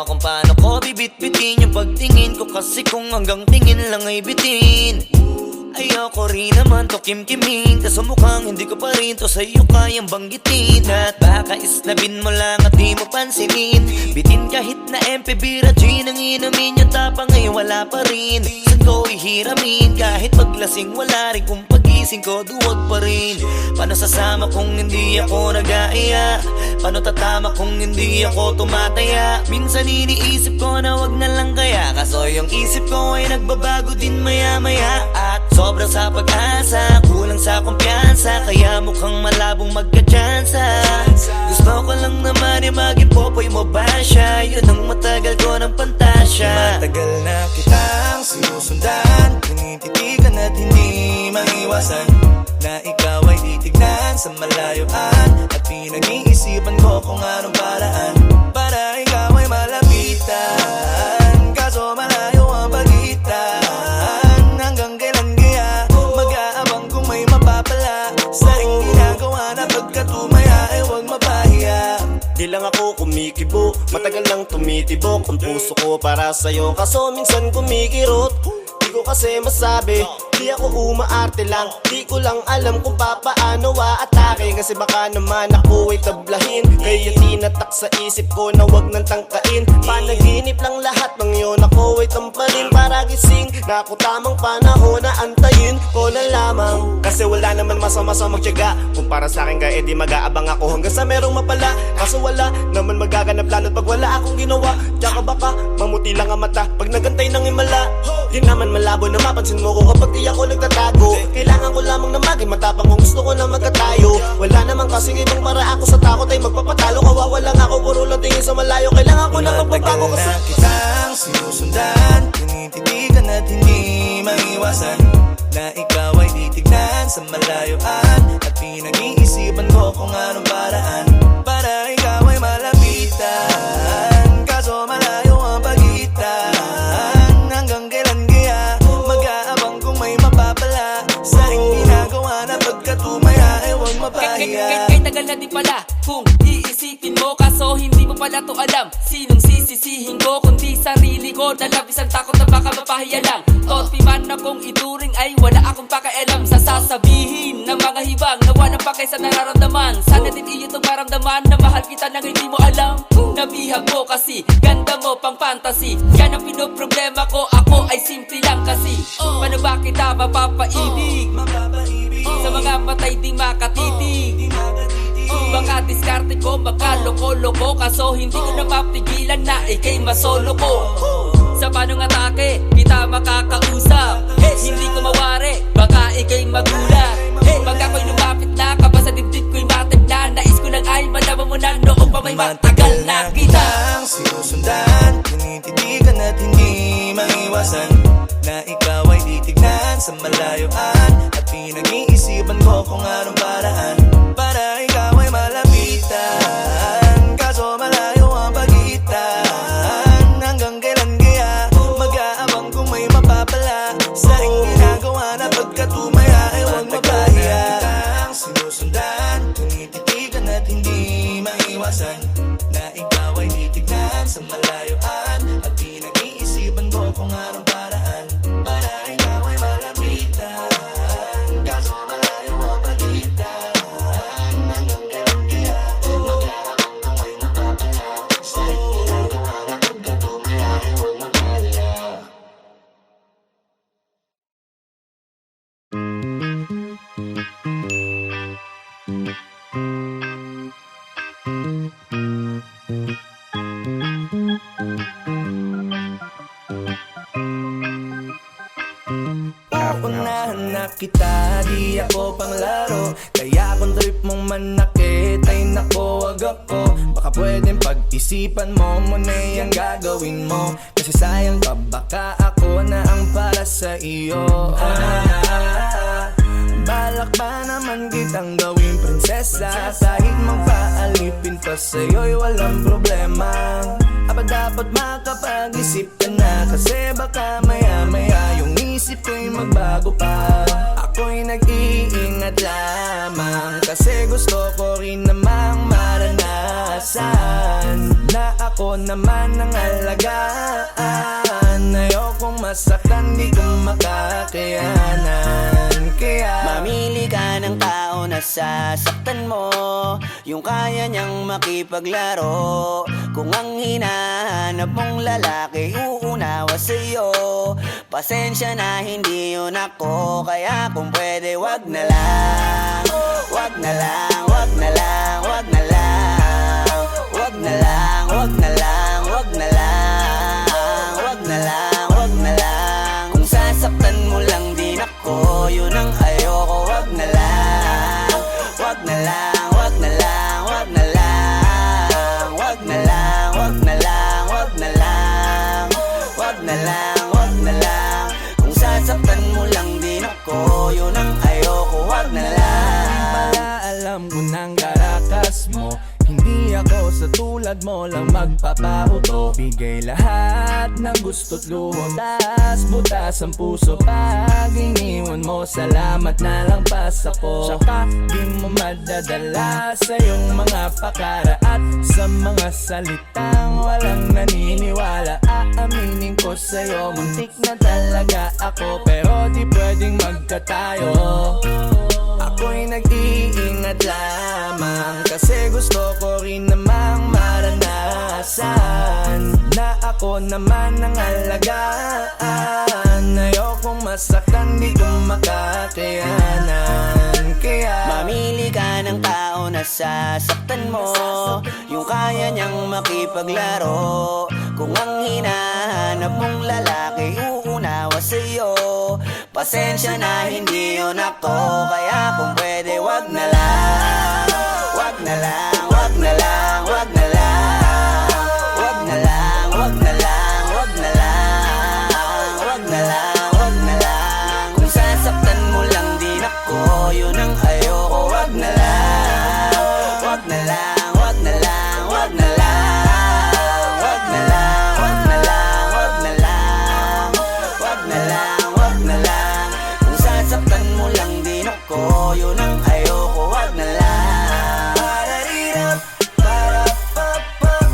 kung paano ko bibit-bitin yung pagtingin ko. Kasi kung hanggang tingin lang ay bitin, ayoko rin naman to kim-kimin. Kaso mukhang hindi ko pa rin to sa'yo kayang banggitin. At baka isnabin mo lang at di mo pansinin. Bitin kahit na MP Bira Gin ang inumin yung tapang ay wala pa rin. Saan ko ihiramin kahit paglasing wala rin. Kung pagising ko duwag pa rin. Paano sasama kung hindi ako nag-aaya? Paano tatama kung hindi ako tumataya? Minsan iniisip ko na wag na lang kaya. Kaso yung isip ko ay nagbabago din maya-maya. At sobrang sa pag-asa, kulang sa kumpiyansa, kaya mukhang malabong magka-tsansa. Gusto ko lang naman yung maging popoy mo ba siya? Yun ang matagal ko ng pantasya. Matagal na kitang sinusundan, tinititigan at hindi maiwasan na ikaw ay titignan sa malayuan. At pinag-iisipan ko kung anong paraan para ikaw ay malapitan. Kaso malayo ang pagitan. Hanggang kailan kaya mag-aabang kung may mapapala sa iyong ginagawa na pagkatumaya ay huwag mapahiya. Di lang ako kumikibo, matagal lang tumitibok ang puso ko para sa'yo. Kaso minsan kumikirot, di ko kasi masabi. Di ako umaarte lang, di ko lang alam kung papaano aatake. Kasi baka naman ako ay tablahin, kaya tinatak sa isip ko na wag nang tangkain. Panaginip lang lahat ng yun, ako ay tamparin para gising. Na ako tamang panahon na antayin ko na lamang. Kasi wala naman masama sa magtiyaga, kung para sa akin ka edi mag-aabang ako hanggang sa merong mapala. Kaso wala naman magaganap lalo't pag wala akong ginawa. Tsaka baka mamuti lang ang mata pag nagantay ng himala. Di naman malabo na mapansin mo ko kapag di ako nagtatago. Kailangan ko lamang na maging matapang kung gusto ko na magkatayo. Wala naman kasing ibang para ako sa takot ay magpapatalo. Kawawa lang ako, puro lang tingin sa malayo. Kailangan ko na magbabago kasi na kitang sinusundan, tinititigan at hindi maiwasan na ikaw ay titignan sa malayuan. At pinag-iisipan ko kung anong paraan para ikaw ay malapitan. Kaso malayo ang pagitan. Hanggang kailan kaya mag-aabang kung may mapapala sa iyong ginagawa na pagkatumaya ay huwag mapahiya. Kay tagal na di pala kung iisipin mo, kaso hindi mo pala to alam. Sinong sisisihin ko kundi sarili ko, na labis ang takot na baka mapahiya lang. Topi man akong ituring ay wala akong pakialam sa sasabihin ng mga hibang na walang pakay sa nararamdaman. Sana din iyo itong maramdaman na mahal kita nang hindi mo alam. Nabihag mo kasi, ganda mo pang fantasy. Yan ang pinoproblema ko, ako ay simple lang kasi. Paano ba kita mapapaibig sa mga matay di makatitig? Baka diskarte ko, baka loko-loko, kaso hindi ko na mapigilan na ikay masolo ko. Sa panong atake, kita makakausap. Hindi ko mawari, baka ikay magulat. Pag ako'y lumapit na, kaba sa dibdib ko'y matag na. Nais ko lang ay malaman mo na noong pa may matagal na kita. Sinusundan, tinititigan at hindi maiwasan na ikaw ay titignan sa malayuan. At pinag-iisipan ko kung anong paraan para ikaw ay malapitan. Kaso malayo ang pagitan. Hanggang kailan kaya mag-aabang kung may mapapala sa iyong ginagawa na pagkatumaya ay huwag mapahiya. Sinusundan, tinititigan at hindi maiwasan na ikaw ay titignan sa malayuan. At pinag-iisipan ko kung anong paraan para ikaw ay malapitan. Kaso malayo ang pagitan. Hanggang kailan kaya mag-aabang kung may mapapala sa iyong ginagawa na pagkatumaya ay huwag mapahiya. Uunahan na kita, di ako panglaro. Kaya kung trip mong manakit ay nako, wag ako. Baka pwedeng pag-isipan mo muna yung gagawin mo. Kasi sayang pa, baka ako na ang para sa iyo. Balak pa naman kitang gawing prinsesa. Kahit magpaalipin pa sa'yo'y walang problema. Aba dapat makapag-isip ka na, kasi baka maya-maya yung isip ko'y magbago pa. Ako'y nag-iingat lamang kasi gusto ko rin namang maranasan na ako naman ang alagaan. Ayokong masaktan, di ko makakayanan. Kaya mamili ka ng tao na sasaktan mo, yung kaya niyang makipaglaro. Kung ang hinahanap mong lalaki uunawa sa'yo, pasensya na hindi yun ako. Kaya kung pwede wag na lang, wag na lang, wag na lang, wag na lang, wag na lang, wag na lang, wag na lang, wag na lang, wag na lang. Kung sasaktan mo lang din ako, yun ang ayoko. Wag na lang, wag na lang, wag na lang, wag na lang, wag na lang, wag na lang, wag na lang, wag na lang, wag na lang. Kung sasaktan mo lang din ako, yun ang ayoko. Wag na lang. pala alam ko ng karakas mo, hindi ako sa tulad mo lang magpapauto. Bigay lahat ng gusto't luho, tas butas ang puso. Pag iniwan mo, salamat na lang pas ako. Tsaka di mo madadala sa iyong mga pakara at sa mga salitang walang naniniwala. Aaminin ko sa'yo, muntik na talaga ako, pero di pwedeng magkatayo. Ako'y nag-iingat lamang kasi gusto ko rin namang maranasan na ako naman ang alagaan. Ayokong masaktan, di ko makakayanan. Kaya mamili ka ng tao na sasaktan mo, yung kaya niyang makipaglaro. Kung ang hinahanap mong lalaki uunawa sa'yo, pasensya na hindi yun ako. Kaya kung pwede wag na lang, wag na lang, wag na lang, wag na lang, wag na lang, wag na lang, wag na lang, wag na lang, wag na lang. Kung sasaktan mo lang din ako, yun ang ayoko. Wag na lang, wag na lang, wag na lang, wag na lang, wag na lang, wag na lang, wag na lang, wag na lang, wag na lang. Kung sasaktan mo lang din ako, yun ang ayoko. Wag na lang. Pararirap, parapapap,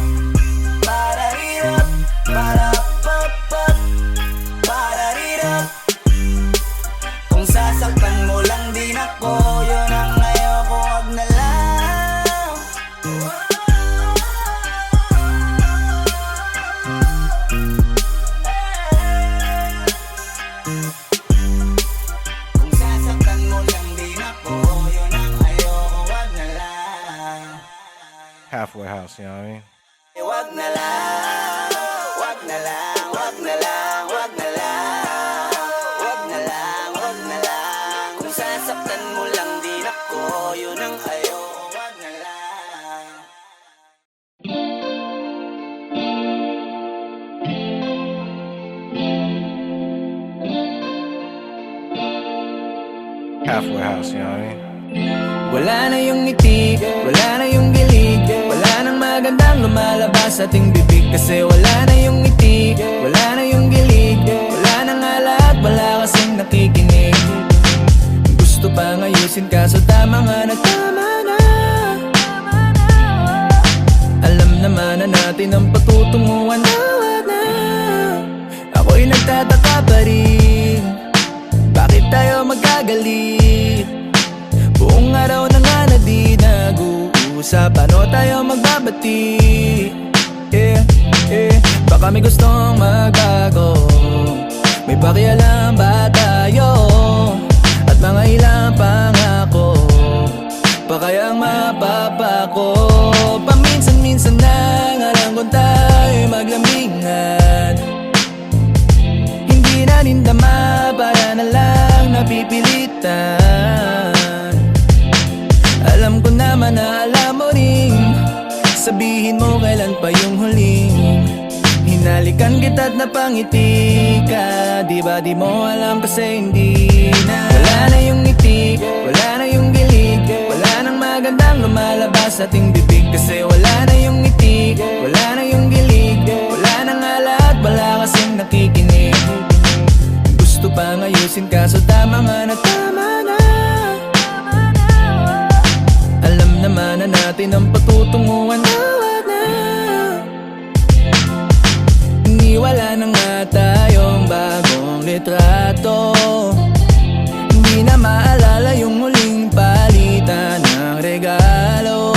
pararirap, parapapap, pararirap. Kung sasaktan mo lang din ako, yun ang ayoko. Wag na lang. Kung sasaktan mo lang din ako, yun ang ayoko. Wag na lang. Halfway house, you know what I mean? Wag na lang, wag na lang, wag na lang, wag na lang, wag na lang, wag na lang. Kung sasaktan mo lang din ako, yun ang ayoko. Wag na lang. Halfway house, you know what I mean? wala na yung ngiti, wala na yung gilig, wala nang magandang lumalabas sa ating bibig. Kasi wala na yung ngiti, wala na yung gilig, wala nang alat, wala kasing nakikinig. Gusto pa ngayusin kaso tama nga na tama na. Alam naman na natin ang patutunguhan na. Ako'y nagtataka pa rin, bakit tayo magkagalit? Buong araw na nga na di nag-uusap, paano tayo magbabati? Baka may gustong magbago, may pakialam ba tayo? At mga ilang pangako pa kayang mapapako? Paminsan-minsan na nga lang kung tayo maglamingan, hindi na nindama, para na lang napipilitan. Alam ko naman na alam mo rin, sabihin mo kailan pa yung huling hinalikan kita't napangiti ka. Di ba di mo alam kasi hindi na. Wala na yung ngiti, wala na yung gilig, wala nang magandang lumalabas sa ating bibig. Kasi wala na yung ngiti, wala na yung gilig, wala nang alat, wala kasing nakikinig. Gusto pa ngayusin kaso tama nga na tama naman na natin ang patutunguhan. Awat na, hindi wala na nga tayong bagong litrato. Hindi na maalala yung muling palitan ng regalo.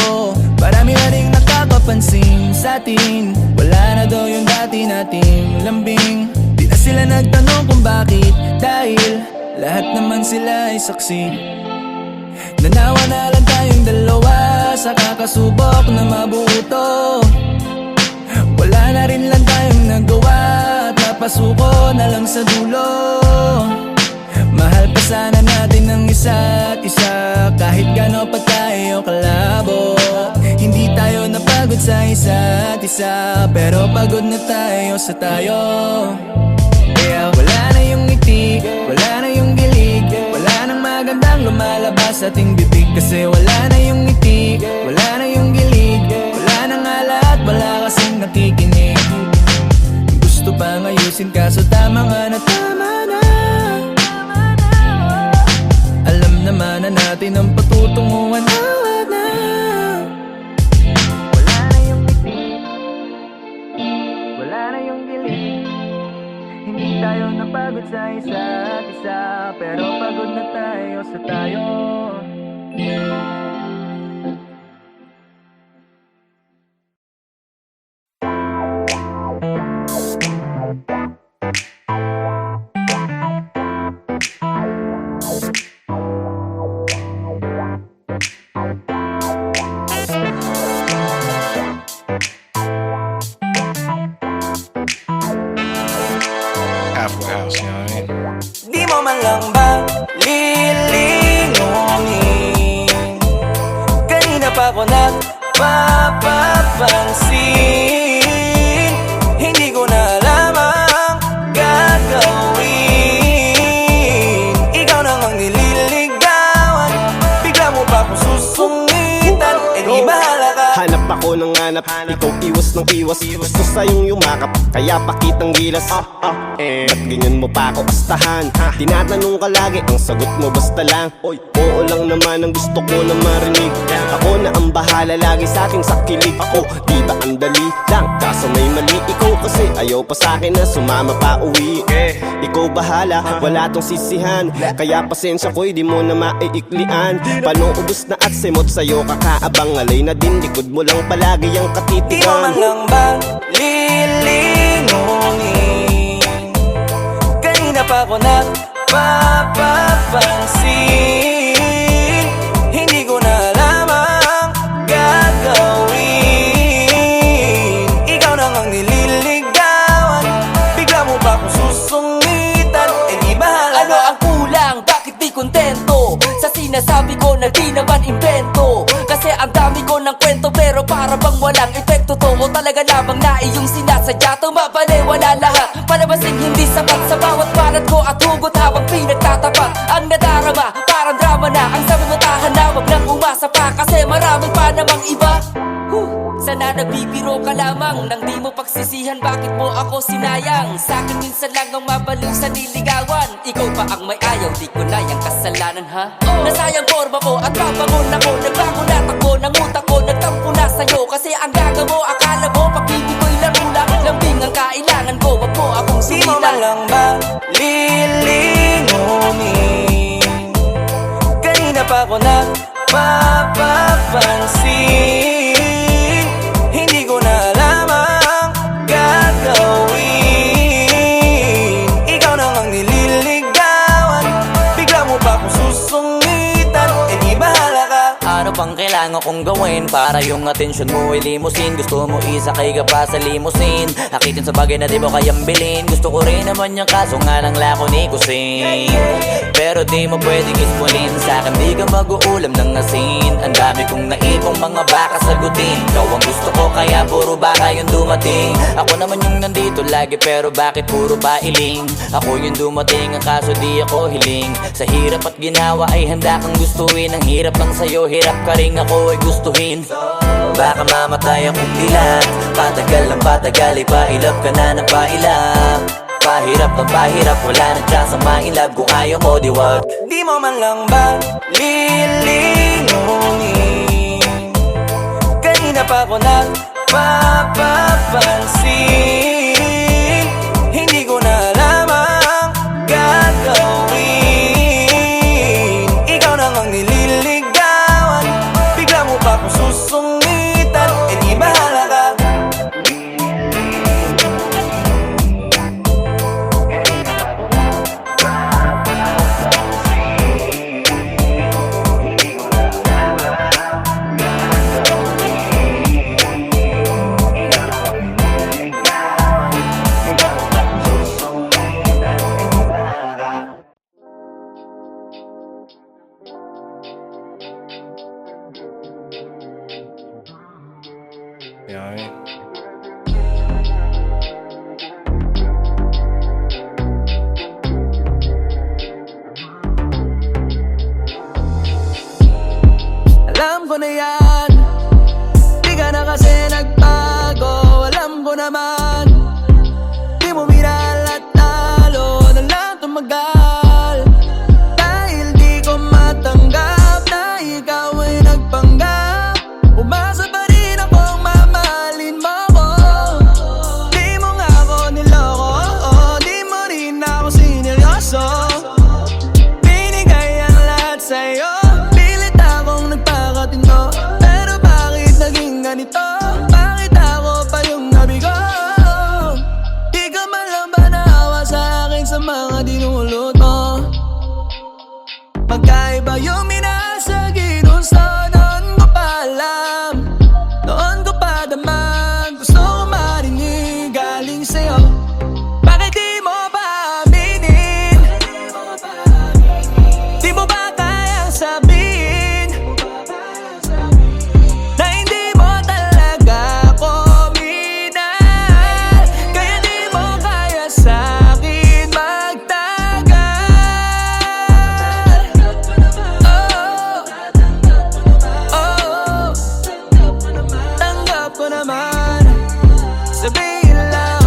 Marami na rin nakakapansin sa atin. Wala na daw yung dati nating lambing. Di na sila nagtanong kung bakit, dahil lahat naman sila ay saksi. Nanawa na lang tayong dalawa sa kakasubok na mabuto. Wala na rin lang tayong nagawa at napasuko na lang sa dulo. Mahal pa sana natin ang isa't isa, kahit gano pa tayo kalabo. Hindi tayo napagod sa isa't isa, pero pagod na tayo sa tayo. Kaya wala na yung ngiti, wala na yung gilig, wala nang magandang lumalabas sa ating bibig. Kasi wala na yung ngiti, wala na yung gilig, wala nang alat, wala kasing nakikinig. Gusto pang ayusin kaso tama nga na tama na. Alam naman na natin ang patutunguhan. Awat na, wala na yung ngiti, wala na yung gilig. Hindi tayo napagod sa isa't isa, pero pagod na tayo sa tayo. Halfway house, you know what I mean? Di mo man lang ba lilingunin? Kanina pa ko nagpapapansin. Hindi ko na alam ang gagawin. Ikaw nang ang nililigawan, bigla mo pa akong susungitan. Eh di bahala ka. Hanap ako ng hanap, ikaw iwas ng iwas. Gusto sa'yong yumakap, kaya pakitang gilas. Ba't ganyan mo pa ako astahan? Tinatanong ka lagi, ang sagot mo basta lang oo lang naman ang gusto ko na marinig. Ako na ang bahala lagi sa aking sakilig. Di ba ang dali lang, kaso may mali. Ikaw kasi ayaw pa sa'kin na sumama pa uwi. Ikaw bahala, wala tong sisihan. Kaya pasensya ko'y di mo na maiiklian. Paano ubus na at semot sa'yo kakaabang. Alay na din, likod mo lang palagi ang Di mo man katitigan. lang ba lilingunin? Kanina pa ko nagpapapansin. Hindi ko na alam ang gagawin. Ikaw nang ang nililigawan, bigla mo pa akong susungitan. Eh di bahala Ano ang kulang? Bakit di kontento? Sa sinasabi ko na di naman invento. Kasi ang dami ko ng kwento, pero para bang walang epekto to. O talaga lamang na iyong sinasadya. Tumabali, wala lahat. Palabasing hindi sapat sa bawat banat ko at hugot habang pinagtatapat. Ang nadarama, parang drama na. Ang sabi mo tahan na, wag nang umasa pa. Kasi marami pa namang iba. Sana nagbibiro ka lamang nang di mo pagsisihan. Bakit mo ako sinayang? Sa'kin minsan lang ang mabaliw sa niligawan. Ikaw pa ang may ayaw, di ko na yung kasalanan ha. Nasayang forma ko at papangon ako. Nagbango na takbo ng utak ko. Nagtampo na sa'yo kasi ang gaga mo. Akala mo pag-ibig ko'y laro lang. Lambing ang kailangan ko, wag mo akong Di mo man sumilang. lang ba lilingunin? Kanina pa ko nagpapapansin. Hindi ko na alam ang gagawin. Ikaw nang ang nililigawan, bigla mo pa akong susungitan. Eh di bahala ka. Ano pang kailangan kong gawin para yung atensyon mo ay limusin? Gusto mo isakay ka pa sa limusin, akitin sa bagay na di mo kayang bilhin. Gusto ko rin naman yung kaso nga lang lako ni kusin. Pero di mo pwedeng ismulin sa'kin, di ka mag-uulam ng asin. Ang dami kong naipong mga baka sagutin. Ikaw ang gusto ko kaya puro baka yung dumating. Ako naman yung nandito lagi pero bakit puro pailing? Ako yung dumating ang kaso di ako hiling. Sa hirap at ginawa ay handa kang gustuin. Ang hirap lang sa'yo, hirap ka rin ako ay gustuhin. Baka mamatay akong dilat, patagal ng patagal ay pailap ka na ng pailap. Pahirap ng pahirap, wala na chance ang mailab. Kung ayaw mo di wag. Di mo man lang ba lilingunin? na pa ako nagpapapansin. Hindi ko na alam ang gagawin. Ikaw nang ang nililigawan, bigla mo pa akong susungitan. E di bahala ka. You know what I mean? Alam ko na yan, di ka na kasi nagbago. Alam ko naman, di mo minahal at talo na lang tumagal. Dahil di ko matanggap na ikaw ay nagpanggap. Umasa pa rin akong mamahalin mo ko. Di mo nga ako niloko, di mo rin ako sineryoso. Binigay ang lahat sa'yo, pilit akong nagpakatino. Pero bakit naging ganito? Bakit ako pa yung nabigo? Di ka man lang ba naawa sa akin sa mga dinulot mo? Magkaiba yung minasa ginusto. Noon ko pa alam, noon ko pa damang. Gusto ko marinig galing sa'yo. Bakit di mo pa aminin? Di mo ba kayang sabihin na hindi mo talaga ako minahal? Kaya di mo kaya sa'kin magtagal. Tanggap ko naman, sabihin lang.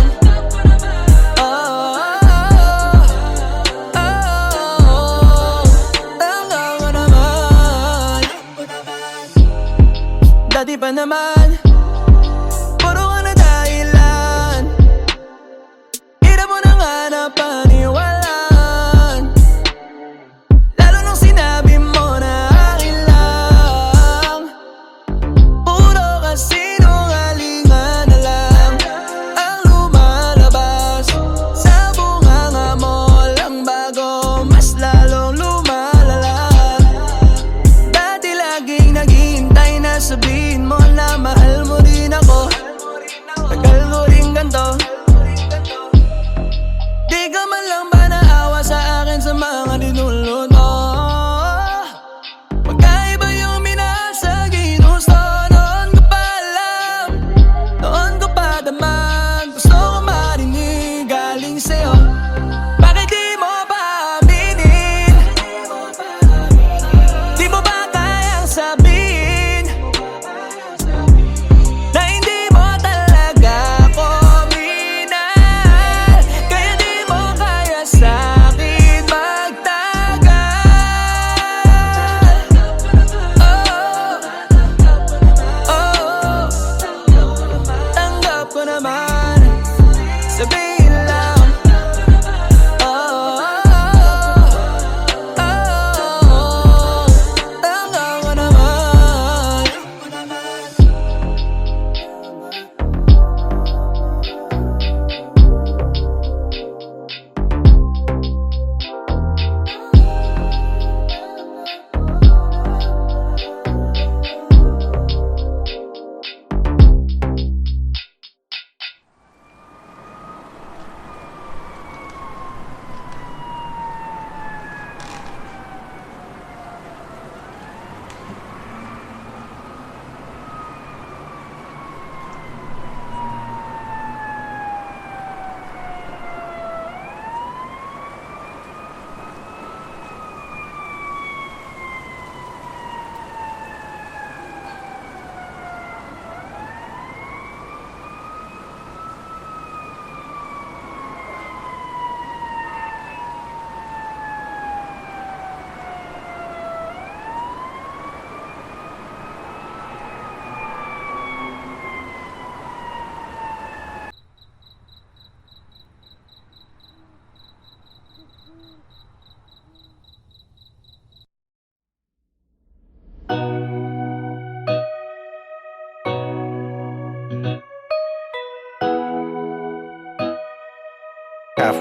Tanggap ko naman. Dati pa naman, puro ka na dahilan. Hirap mo na nga na paniwalaan. Lalo nung sinabi mo na akin lang. Puro ka sinungalingan na lang ang lumalabas sa bunganga mo lang, bago mas lalong lumalala. Dati laging naghihintay na sabihin mo na mahal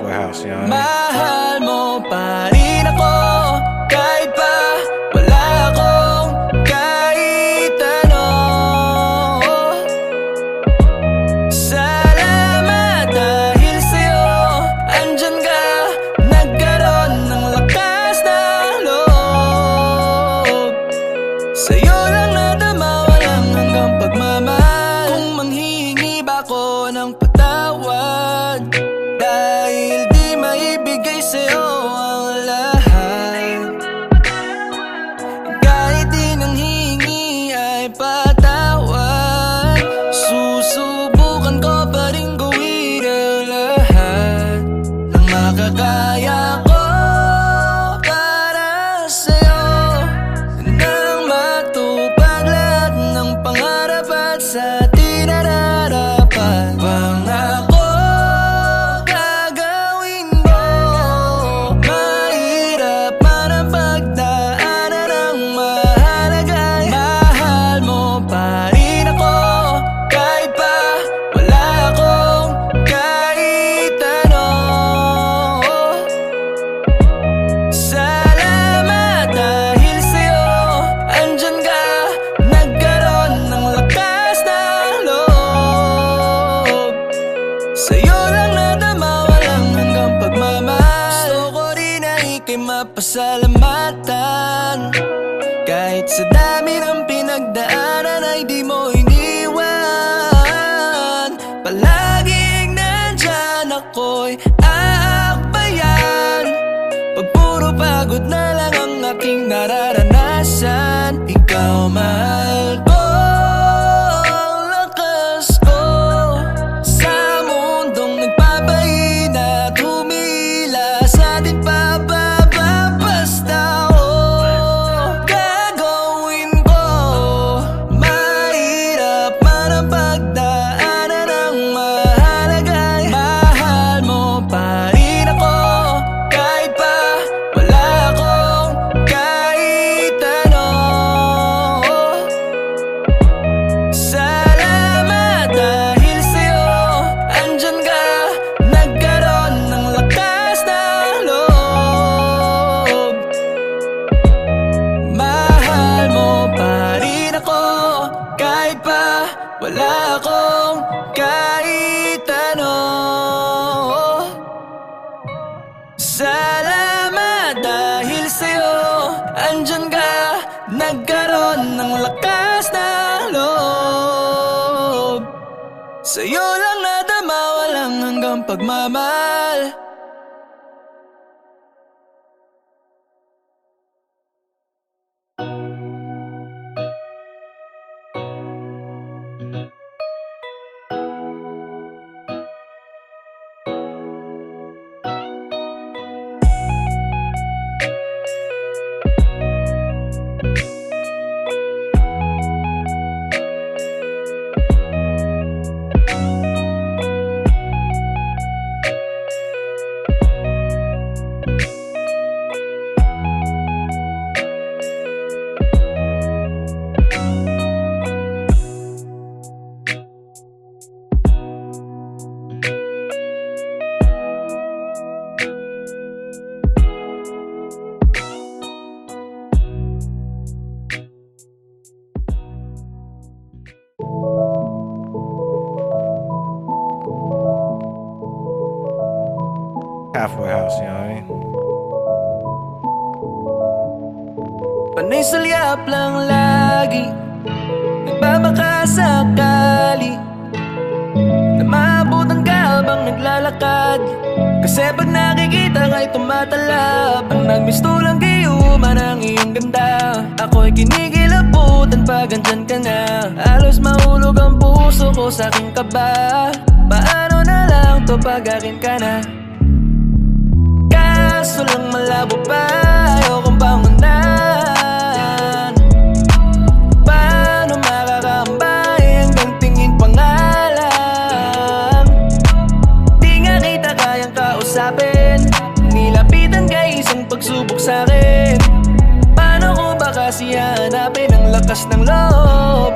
halfway house, you know what I mean? Mahal mo pa rin ako kahit pa wala akong kahit ano. Salamat dahil sa'yo andyan ka, nagkaroon ng lakas ng loob. Sa'yo lang nadama, walang hanggang pagmamahal. Kung manghihingi ba ako ng patawad dahil di maibigay sa'yo ang lahat, kahit di nang hihingi ay patawad, susubukan ko pa rin gawin ang lahat ng makakaya ko para sa'yo, nang matupad lahat ng pangarap at sa atin nararapat. Pangako gagawin mo, mahirap man ang pagdaanan ng mahalagay. Mahal mo pa rin ako kahit pa wala akong kahit ano. Salamat dahil sa'yo andyan ka, nagkaroon ng lakas ng loob. Sa'yo lang nadama, walang hanggang pagmamahal. Gusto ko rin na ika'y mapasalamatan, kahit sa dami ng pinagdaanan ay di mo iniwan. Palaging nandyan ako'y aakbayan, pag puro pagod na lang ang aking nararanasan. Ikaw mahal ko, ang lakas ko sa mundong nagpapahina at humila sa ating pababa. Basta gagawin ko, mahirap man ang pagdaanan ng mahalagay. Mahal mo pa rin ako kahit pa wala akong kahit ano. Salamat dahil sa'yo andyan ka, nagkaroon ng lakas ng loob. Mahal mo pa rin ako kahit pa wala akong kahit ano. Salamat dahil sa'yo andyan ka, nagkaroon ng lakas ng loob. Sa'yo lang nadama, walang hanggang pagmamahal. Halfway house, you know what I mean? Panay sulyap lang lagi, nagbabaka sakali na maabutan ka habang naglalakad. Kasi pag nakikita ka'y tumatalab, ang nagmistulang gayuman ang iyong ganda. Ako'y kinikilabutan pag andyan ka na, halos mahulog ang puso ko sa aking kaba. Paano na lang to pag akin ka na? Kaso lang malabo pa, ayokong bangunan. Paano makakambay hanggang tingin pa nga lang? Di nga kita kayang kausapin, nilapitan ka isang pagsubok sa'kin. Paano ko ba kasi hanapin ang lakas ng loob?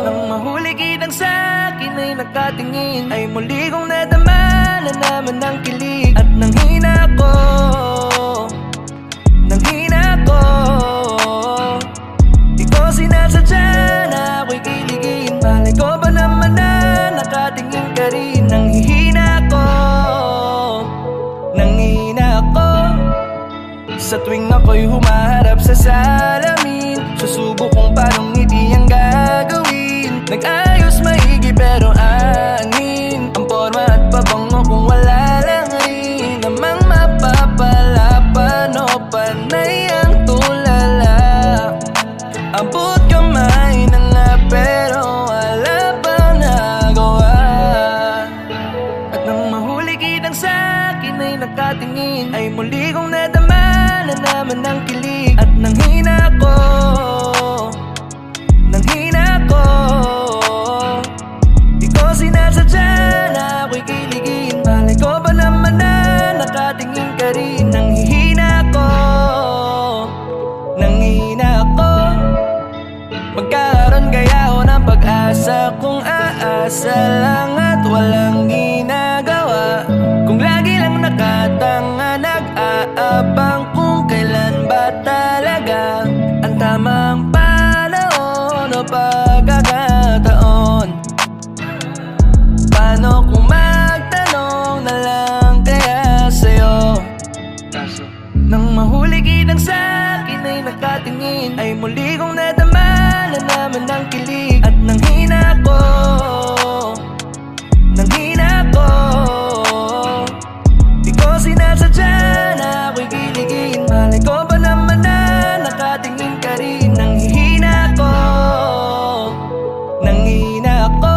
Nang mahuli kitang sa'kin ay nakatingin, ay muli kong nadama na naman ng kilig at nanghina ko, nanghina ko. Di ko sinasadya na ako'y kiligin. Malay ko ba naman na nakatingin ka rin. Nanghihina ko, nanghihina ko. Sa tuwing ako'y humaharap sa salamin, susubok kung paanong ngiti ang gagawin. Nag-ayos maigi pero angin ang forma at pabango kung wala lang rin namang mapapalapan o panay ang tulala. Abot kamay na nga pero wala pa nagawa. At nang mahuli kitang sa'kin ay nakatingin, ay muli kong nadama na naman ng kilig at nanghina ko, nanghina ko. Di ko sinasadya na ako'y kiligin. Malay ko ba naman na nakatingin ka rin. Nanghihina ko, nanghihina ko. Magkakaroon kaya ako ng pag-asa kung aasa lang at walang ginagawa. Kung lagi lang nakatanga, nag-aabang kung kailan ba talaga ang tamang panahon o pagkakataon. Paano kung magtanong na lang kaya sa'yo? Nang mahuli kitang sa'kin ay nakatingin, ay muli kong nadama na naman ng kilig at nanghina ko, nanghina ko. Di ko sinasadya na ako'y kiligin. Malay ko ba naman na nakatingin ka rin. Nanghihina ko, nanghihina ko.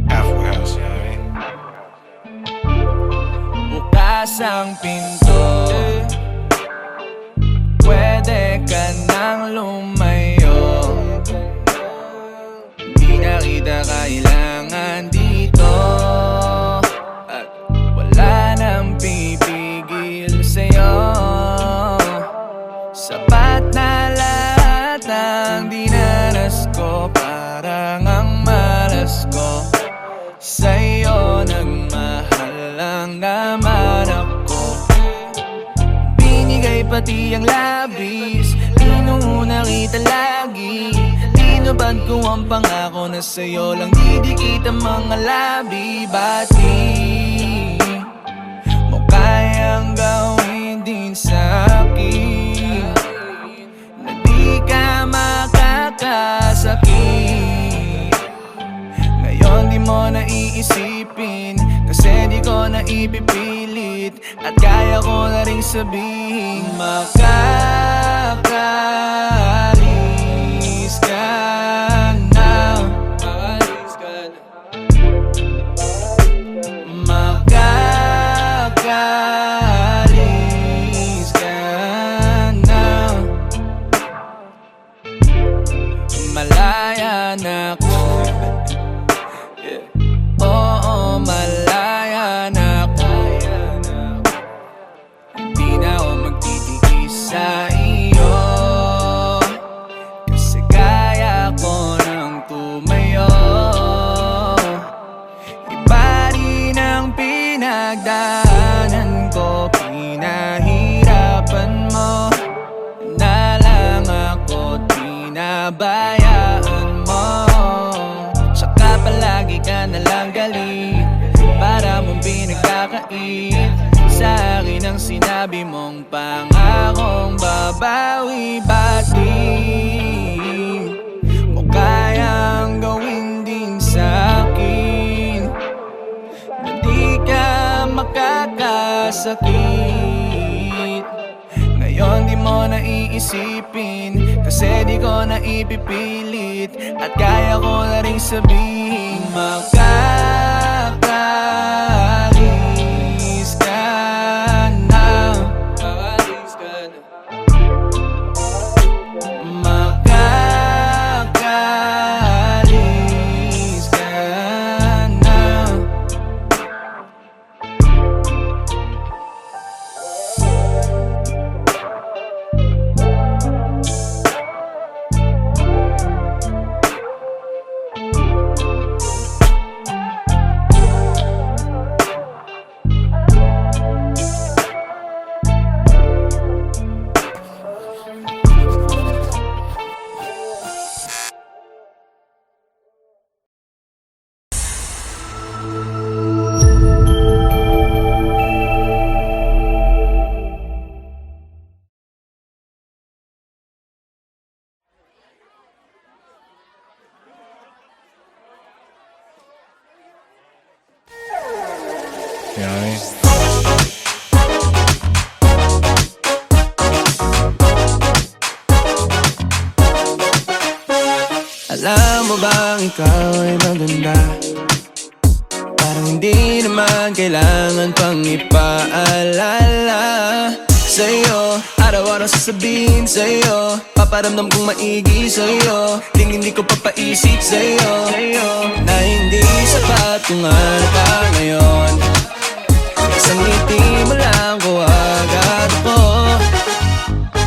Halfway house, you know what I mean? Bukas ang pinto, pwede ka nang lumayo. Di na kita kailangan dito at wala nang pipigil sa'yo. Sapat na lahat ng dinanas ko, parang ang malas ko. Sa'yo nagmahal lang naman ako. Binigay pati ang labis, inuuna kita lagi. Tinubad ko ang pangako na sa'yo lang didikit ang mga labi. Ba't di mo kayang gawin din sa'kin na di ka makakasakit? Ngayon di mo na iisipin kasi di ko na ipipilit. At kaya ko na rin sabihin makakalis ka na. Makakalis ka na. Malaya na ako. Oo, malaya na ako. Di na ako magtitiis sa iyo kasi kaya ko nang tumayo. Iba rin ang pinagdaanan ko, pinahirapan mo na lang ako, tinabayaan mo. Saka palagi ka nalang galit, para mong pinagkakait sa akin ang sinabi mong pangakong babawi. Ba't di mo kayang gawin din sa'kin makakasakit. Ngayon di mo na iisipin, kasi di ko na ipipilit. At kaya ko na rin sabihin, makakalis ka na. Makakalis ka na. You know what I mean? Alam mo bang ikaw ay maganda? Parang hindi naman kailangan pang ipaalala sa'yo. Araw-araw sasabihin sa'yo, paparamdam kong maigi sa'yo. Hindi ko papaisip sa'yo na hindi sapat kung ano pa ngayon. Isang ngiti mo lang ko agad ako.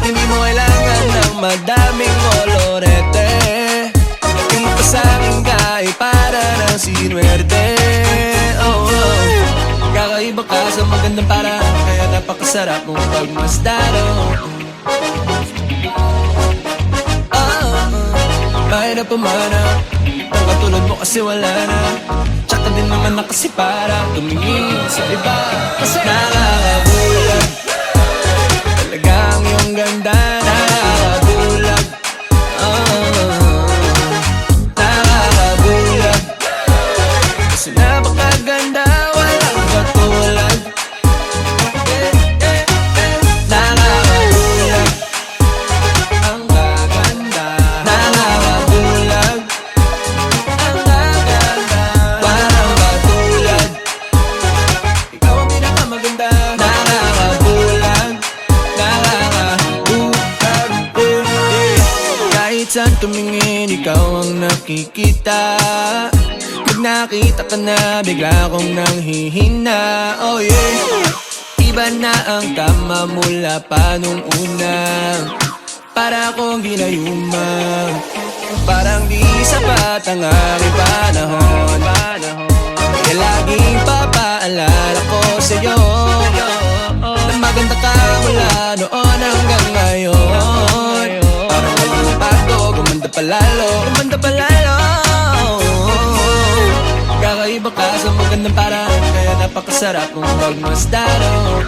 Hindi mo kailangan ng madaming kolorete. Yung mapasangin ka ay para ng sinuwerte. Oh, oh. Kakaiba ka sa magandang paraan, kaya napakasarap mong pagmasdaro. Oh, oh. Kahit na pumana, ang katulad mo kasi wala na. Tsaka din naman na kasi para tumingin sa iba. Kasi nakakabulag, talagang yung ganda. Nakakabulag, nakakabulag, kasi napakaganda, walang katulad. Nakakabulag, ang gaganda. Nakakabulag, ang gaganda. Parang katulad, ikaw ang pinakamaganda. Nakakabulag, nakakabulag, kahit saan tumingin, ikaw ang nakikita. Pag nakita ka na, bigla akong nanghihina. Oh yeah, iba na ang tama mula pa nung una. Para akong ginayuma, parang di sapat ang aking panahon. Kaya laging papaalala ko sa'yo na maganda ka mula noon hanggang ngayon. Parang nagbago, gumanda palalo, gumanda palalo. Kakaiba ka sa magandang paraan, kaya napakasarap mong magmasdaro.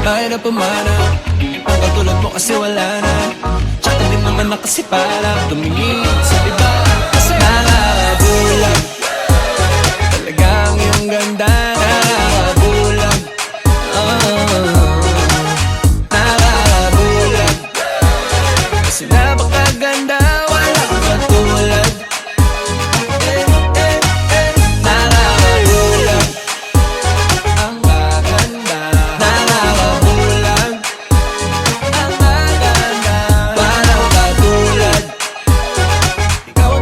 Kahit na pumana, ang katulad mo kasi wala na. Tsaka din naman na kasi para tumingin sa iba. Kasi nakakabulag, talagang yung ganda. Nakakabulag, nakakabulag, kasi napakaganda, walang katulad. Nakakabulag, ang gaganda. Nakakabulag, ang gaganda. Parang katulad, ikaw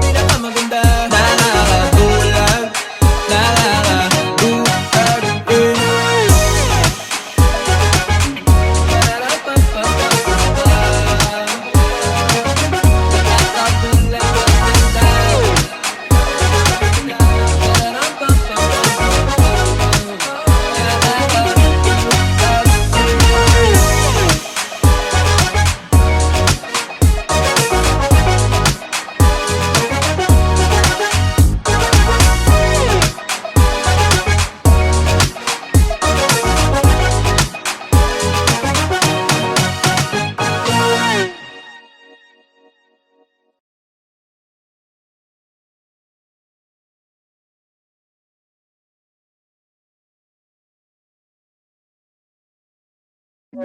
Halfway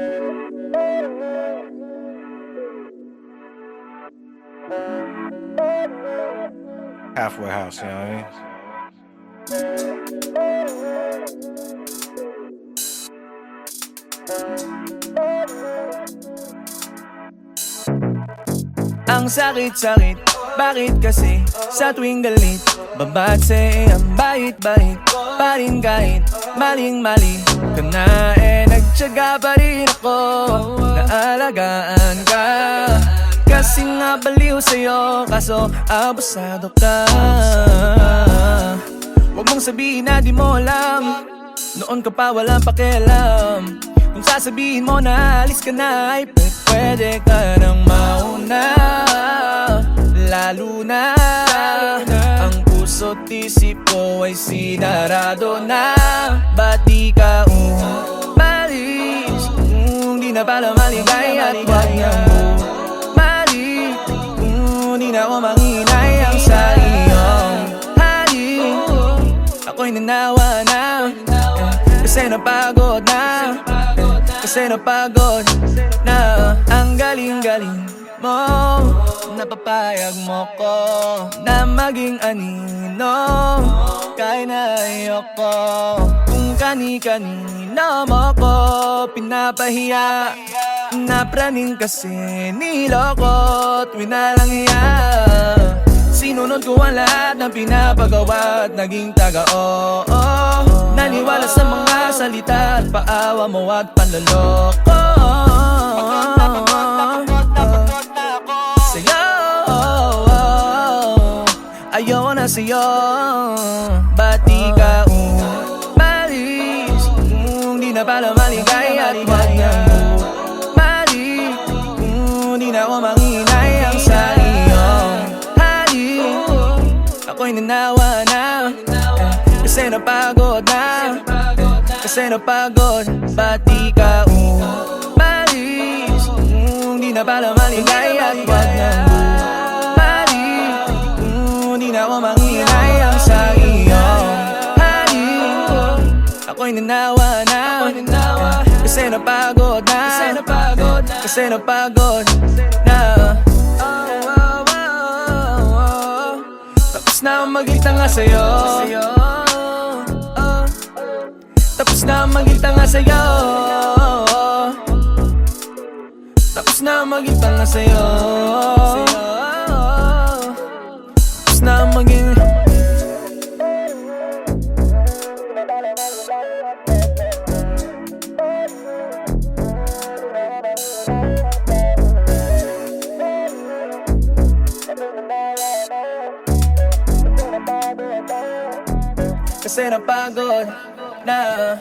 house, you know what I mean? Ang sakit-sakit, bakit kasi sa tuwing galit babatse ang bait-bait pa rin kahit maling-mali ka na nagtiyaga pa rin ako na alagaan ka. Kasi nga baliw sa'yo, kaso abusado ka. Huwag mong sabihin na di mo alam, noon ka pa walang pakialam. Kung sasabihin mo na alis ka na, ay pwede ka nang mauna. Lalo na ang puso't isip ko ay sinarado na. Ba't di ka umalis? Di na pala maligay at wag nang bumalik. Di na ako manghinay ang sa iyong halik. Ako'y nanawa na, kasi napagod na. Kasi napagod na. Ang galing-galing mo, napapayag mo ko na maging anino, kahit na ayoko. Kung kani-kanino mo ko pinapahiya, napraning kasi nilokot, winalang hiya. Sinunod ko ang lahat ng pinapagawa at naging taga-oo. Naniwala sa mga salita at paawa mo at panloloko. Sa'yo, ayaw na sa'yo. Ba't di ka umalis? Di na pala maligay at wag nang bumalik. Di na ako manghinay ang sa iyong halik. Ako'y nanawa na, kasi napagod na. Kasi napagod, ba't di ka umalis? Di na pala maligay at wag nang bumalik. Di na ako manghinay ang sa iyong halik. Ako'y nanawa na, kasi napagod na. Kasi napagod na. Tapos na ang maging tanga sa'yo. Tapos na ang maging tanga sa'yo. Tapos na ang maging tanga sa'yo. Tapos na ang maging kasi napagod na.